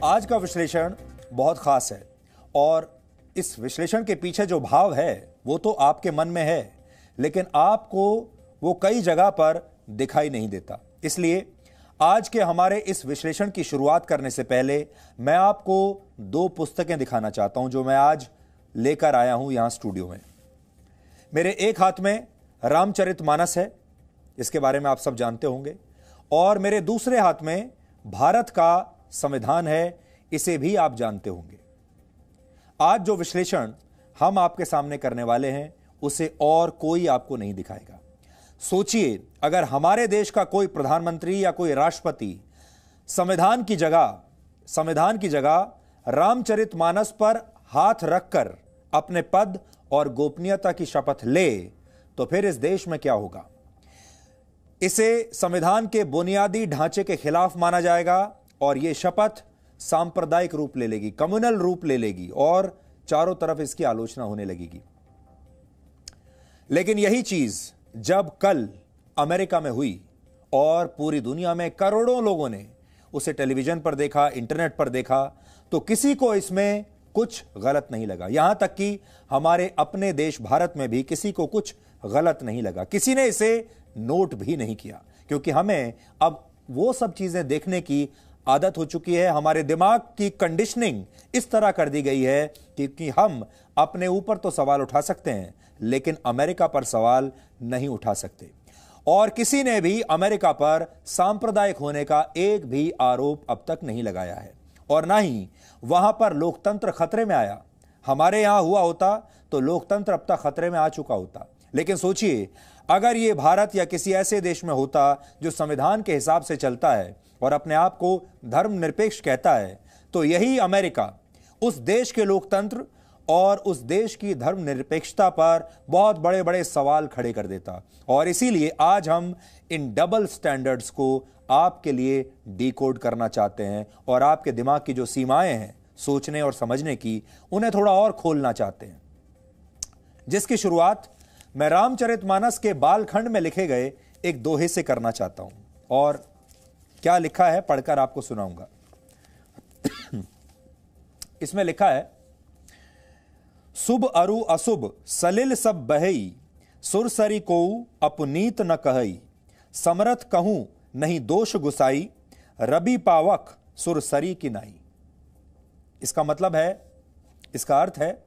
आज का विश्लेषण बहुत खास है और इस विश्लेषण के पीछे जो भाव है वो तो आपके मन में है, लेकिन आपको वो कई जगह पर दिखाई नहीं देता। इसलिए आज के हमारे इस विश्लेषण की शुरुआत करने से पहले मैं आपको दो पुस्तकें दिखाना चाहता हूं जो मैं आज लेकर आया हूं यहां स्टूडियो में। मेरे एक हाथ में रामचरितमानस है, इसके बारे में आप सब जानते होंगे, और मेरे दूसरे हाथ में भारत का संविधान है, इसे भी आप जानते होंगे। आज जो विश्लेषण हम आपके सामने करने वाले हैं उसे और कोई आपको नहीं दिखाएगा। सोचिए, अगर हमारे देश का कोई प्रधानमंत्री या कोई राष्ट्रपति संविधान की जगह रामचरितमानस पर हाथ रखकर अपने पद और गोपनीयता की शपथ ले तो फिर इस देश में क्या होगा। इसे संविधान के बुनियादी ढांचे के खिलाफ माना जाएगा और यह शपथ सांप्रदायिक रूप ले लेगी, कम्युनल रूप ले लेगी और चारों तरफ इसकी आलोचना होने लगेगी। लेकिन यही चीज जब कल अमेरिका में हुई और पूरी दुनिया में करोड़ों लोगों ने उसे टेलीविजन पर देखा, इंटरनेट पर देखा, तो किसी को इसमें कुछ गलत नहीं लगा। यहां तक कि हमारे अपने देश भारत में भी किसी को कुछ गलत नहीं लगा। किसी ने इसे नोट भी नहीं किया, क्योंकि हमें अब वो सब चीजें देखने की आदत हो चुकी है। हमारे दिमाग की कंडीशनिंग इस तरह कर दी गई है कि हम अपने ऊपर तो सवाल उठा सकते हैं लेकिन अमेरिका पर सवाल नहीं उठा सकते। और किसी ने भी अमेरिका पर सांप्रदायिक होने का एक भी आरोप अब तक नहीं लगाया है और ना ही वहां पर लोकतंत्र खतरे में आया। हमारे यहां हुआ होता तो लोकतंत्र अब तक खतरे में आ चुका होता। लेकिन सोचिए, अगर यह भारत या किसी ऐसे देश में होता जो संविधान के हिसाब से चलता है और अपने आप को धर्मनिरपेक्ष कहता है, तो यही अमेरिका उस देश के लोकतंत्र और उस देश की धर्मनिरपेक्षता पर बहुत बड़े बड़े सवाल खड़े कर देता। और इसीलिए आज हम इन डबल स्टैंडर्ड्स को आपके लिए डिकोड करना चाहते हैं और आपके दिमाग की जो सीमाएं हैं सोचने और समझने की, उन्हें थोड़ा और खोलना चाहते हैं। जिसकी शुरुआत मैं रामचरितमानस के बालखंड में लिखे गए एक दोहे से करना चाहता हूं और क्या लिखा है पढ़कर आपको सुनाऊंगा। इसमें लिखा है, शुभ अरु अशुभ सलिल सब बहई, सुरसरी कोऊ अपनीत न कहई, समरथ कहूं नहीं दोष गुसाई, रबी पावक सुरसरी की नाई। इसका मतलब है, इसका अर्थ है,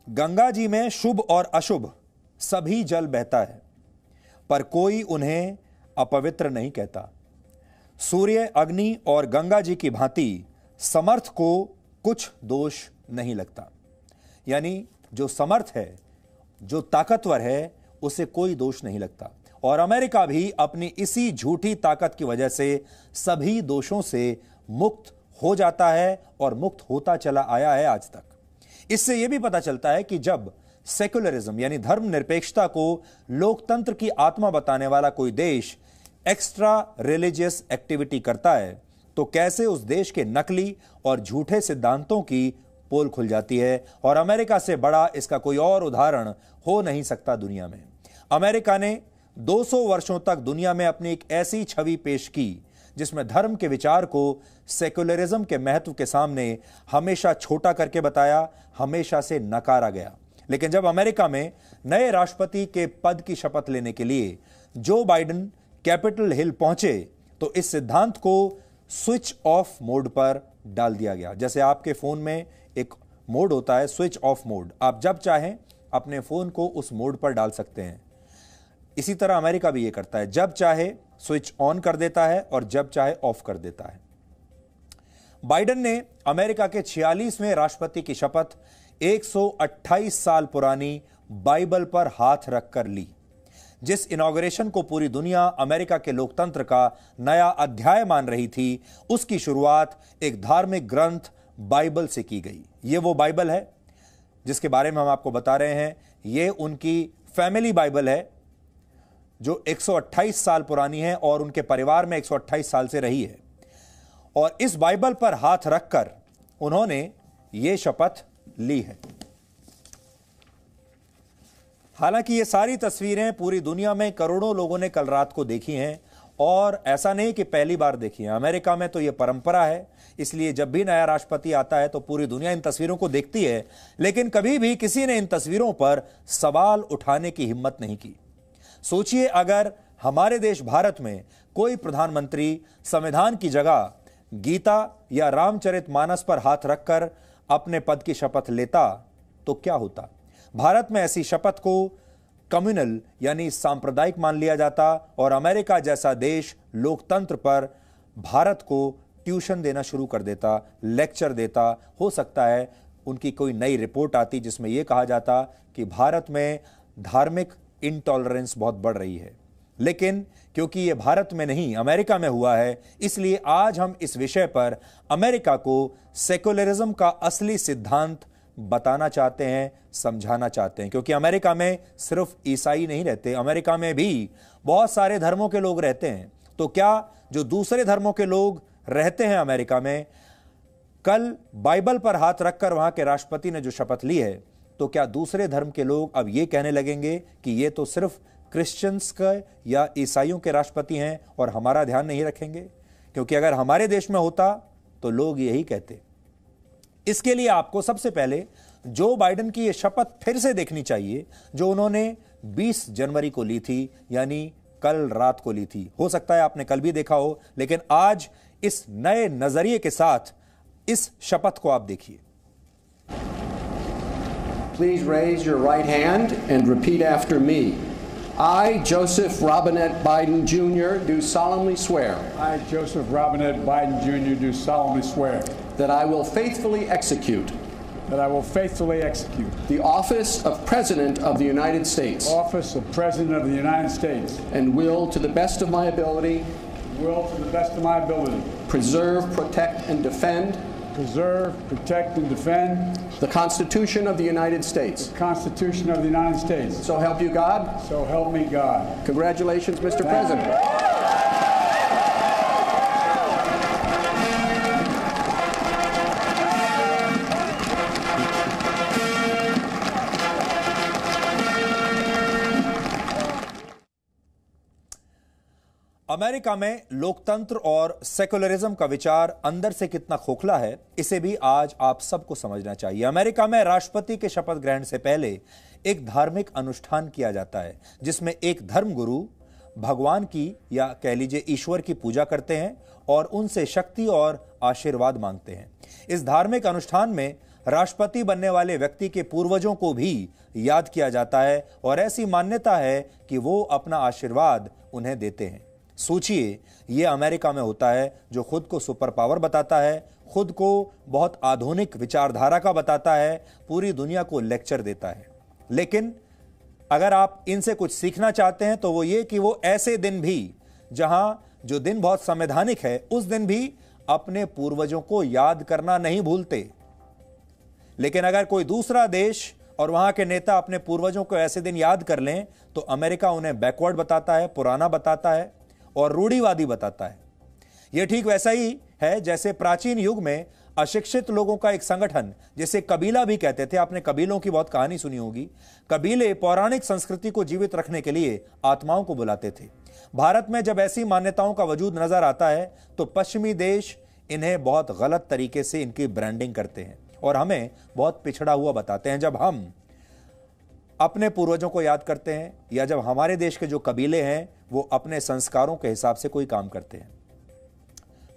गंगा जी में शुभ और अशुभ सभी जल बहता है पर कोई उन्हें अपवित्र नहीं कहता। सूर्य, अग्नि और गंगा जी की भांति समर्थ को कुछ दोष नहीं लगता। यानी जो समर्थ है, जो ताकतवर है, उसे कोई दोष नहीं लगता। और अमेरिका भी अपनी इसी झूठी ताकत की वजह से सभी दोषों से मुक्त हो जाता है और मुक्त होता चला आया है आज तक। इससे यह भी पता चलता है कि जब सेक्युलरिज्म यानी धर्मनिरपेक्षता को लोकतंत्र की आत्मा बताने वाला कोई देश एक्स्ट्रा रिलीजियस एक्टिविटी करता है तो कैसे उस देश के नकली और झूठे सिद्धांतों की पोल खुल जाती है। और अमेरिका से बड़ा इसका कोई और उदाहरण हो नहीं सकता दुनिया में। अमेरिका ने 200 वर्षों तक दुनिया में अपनी एक ऐसी छवि पेश की जिसमें धर्म के विचार को सेक्युलरिज्म के महत्व के सामने हमेशा छोटा करके बताया, हमेशा से नकारा गया। लेकिन जब अमेरिका में नए राष्ट्रपति के पद की शपथ लेने के लिए जो बाइडेन कैपिटल हिल पहुंचे तो इस सिद्धांत को स्विच ऑफ मोड पर डाल दिया गया। जैसे आपके फोन में एक मोड होता है स्विच ऑफ मोड, आप जब चाहें अपने फोन को उस मोड पर डाल सकते हैं। इसी तरह अमेरिका भी ये करता है, जब चाहे स्विच ऑन कर देता है और जब चाहे ऑफ कर देता है। बाइडेन ने अमेरिका के 46वें राष्ट्रपति की शपथ 128 साल पुरानी बाइबल पर हाथ रखकर ली। जिस इनॉग्रेशन को पूरी दुनिया अमेरिका के लोकतंत्र का नया अध्याय मान रही थी, उसकी शुरुआत एक धार्मिक ग्रंथ बाइबल से की गई। यह वो बाइबल है जिसके बारे में हम आपको बता रहे हैं। यह उनकी फैमिली बाइबल है जो 128 साल पुरानी है और उनके परिवार में 128 साल से रही है। और इस बाइबल पर हाथ रखकर उन्होंने यह शपथ ली है। हालांकि ये सारी तस्वीरें पूरी दुनिया में करोड़ों लोगों ने कल रात को देखी हैं और ऐसा नहीं कि पहली बार देखी है, अमेरिका में तो यह परंपरा है। इसलिए जब भी नया राष्ट्रपति आता है तो पूरी दुनिया इन तस्वीरों को देखती है, लेकिन कभी भी किसी ने इन तस्वीरों पर सवाल उठाने की हिम्मत नहीं की। सोचिए, अगर हमारे देश भारत में कोई प्रधानमंत्री संविधान की जगह गीता या रामचरितमानस पर हाथ रखकर अपने पद की शपथ लेता तो क्या होता। भारत में ऐसी शपथ को कम्युनल यानी सांप्रदायिक मान लिया जाता और अमेरिका जैसा देश लोकतंत्र पर भारत को ट्यूशन देना शुरू कर देता, लेक्चर देता। हो सकता है उनकी कोई नई रिपोर्ट आती जिसमें यह कहा जाता कि भारत में धार्मिक इंटॉलरेंस बहुत बढ़ रही है। लेकिन क्योंकि यह भारत में नहीं अमेरिका में हुआ है, इसलिए आज हम इस विषय पर अमेरिका को सेक्युलरिज्म का असली सिद्धांत बताना चाहते हैं, समझाना चाहते हैं। क्योंकि अमेरिका में सिर्फ ईसाई नहीं रहते, अमेरिका में भी बहुत सारे धर्मों के लोग रहते हैं। तो क्या जो दूसरे धर्मों के लोग रहते हैं अमेरिका में, कल बाइबल पर हाथ रखकर वहां के राष्ट्रपति ने जो शपथ ली है, तो क्या दूसरे धर्म के लोग अब ये कहने लगेंगे कि ये तो सिर्फ क्रिश्चियंस का या ईसाइयों के राष्ट्रपति हैं और हमारा ध्यान नहीं रखेंगे? क्योंकि अगर हमारे देश में होता तो लोग यही कहते। इसके लिए आपको सबसे पहले जो बाइडेन की यह शपथ फिर से देखनी चाहिए, जो उन्होंने 20 जनवरी को ली थी, यानी कल रात को ली थी। हो सकता है आपने कल भी देखा हो, लेकिन आज इस नए नजरिए के साथ इस शपथ को आप देखिए। Please raise your right hand and repeat after me. I, Joseph Robinette Biden Jr., do solemnly swear. I, Joseph Robinette Biden Jr., do solemnly swear. That I will faithfully execute. That I will faithfully execute. The office of President of the United States. Office of President of the United States. And will, to the best of my ability. Will, to the best of my ability. Preserve, protect, and defend. Preserve, protect, and defend. The Constitution of the United States. The Constitution of the United States. So help you God. So help me God. Congratulations, Mr. President. America में लोकतंत्र और secularism का विचार अंदर से कितना खोखला है, इसे भी आज आप सबको समझना चाहिए। अमेरिका में राष्ट्रपति के शपथ ग्रहण से पहले एक धार्मिक अनुष्ठान किया जाता है, जिसमें एक धर्मगुरु भगवान की या कह लीजिए ईश्वर की पूजा करते हैं और उनसे शक्ति और आशीर्वाद मांगते हैं। इस धार्मिक अनुष्ठान में राष्ट्रपति बनने वाले व्यक्ति के पूर्वजों को भी याद किया जाता है और ऐसी मान्यता है कि वो अपना आशीर्वाद उन्हें देते हैं। सोचिए, यह अमेरिका में होता है, जो खुद को सुपर पावर बताता है, खुद को बहुत आधुनिक विचारधारा का बताता है, पूरी दुनिया को लेक्चर देता है। लेकिन अगर आप इनसे कुछ सीखना चाहते हैं तो वो ये कि वो ऐसे दिन भी, जहां जो दिन बहुत संवैधानिक है, उस दिन भी अपने पूर्वजों को याद करना नहीं भूलते। लेकिन अगर कोई दूसरा देश और वहां के नेता अपने पूर्वजों को ऐसे दिन याद कर लें तो अमेरिका उन्हें बैकवर्ड बताता है, पुराना बताता है और रूढ़िवादी बताता है। यह ठीक वैसा ही है जैसे प्राचीन युग में अशिक्षित लोगों का एक संगठन, जिसे कबीला भी कहते थे, आपने कबीलों की बहुत कहानी सुनी होगी। कबीले पौराणिक संस्कृति को जीवित रखने के लिए आत्माओं को बुलाते थे। भारत में जब ऐसी मान्यताओं का वजूद नजर आता है तो पश्चिमी देश इन्हें बहुत गलत तरीके से इनकी ब्रांडिंग करते हैं और हमें बहुत पिछड़ा हुआ बताते हैं। जब हम अपने पूर्वजों को याद करते हैं या जब हमारे देश के जो कबीले हैं वो अपने संस्कारों के हिसाब से कोई काम करते हैं।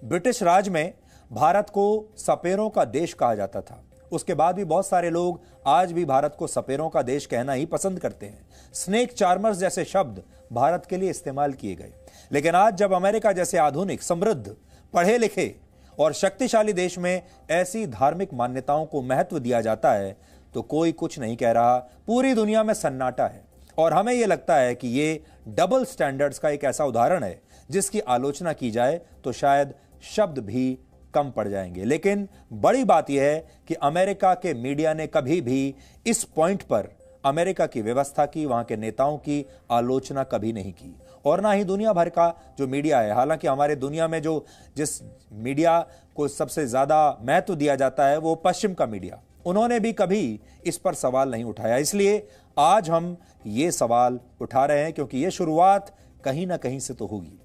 ब्रिटिश राज में भारत को सपेरों का देश कहा जाता था। उसके बाद भी बहुत सारे लोग आज भी भारत को सपेरों का देश कहना ही पसंद करते हैं। स्नेक चार्मर्स जैसे शब्द भारत के लिए इस्तेमाल किए गए। लेकिन आज जब अमेरिका जैसे आधुनिक, समृद्ध, पढ़े लिखे और शक्तिशाली देश में ऐसी धार्मिक मान्यताओं को महत्व दिया जाता है तो कोई कुछ नहीं कह रहा। पूरी दुनिया में सन्नाटा है और हमें यह लगता है कि यह डबल स्टैंडर्ड्स का एक ऐसा उदाहरण है जिसकी आलोचना की जाए तो शायद शब्द भी कम पड़ जाएंगे। लेकिन बड़ी बात यह है कि अमेरिका के मीडिया ने कभी भी इस पॉइंट पर अमेरिका की व्यवस्था की, वहां के नेताओं की आलोचना कभी नहीं की और ना ही दुनिया भर का जो मीडिया है। हालांकि हमारे दुनिया में जो जिस मीडिया को सबसे ज्यादा महत्व दिया जाता है वो पश्चिम का मीडिया, उन्होंने भी कभी इस पर सवाल नहीं उठाया। इसलिए आज हम ये सवाल उठा रहे हैं क्योंकि ये शुरुआत कहीं ना कहीं से तो होगी।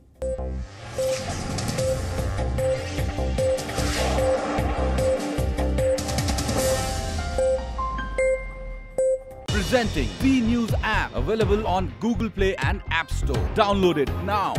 Presenting B News app, available on Google Play and App Store. Download it now.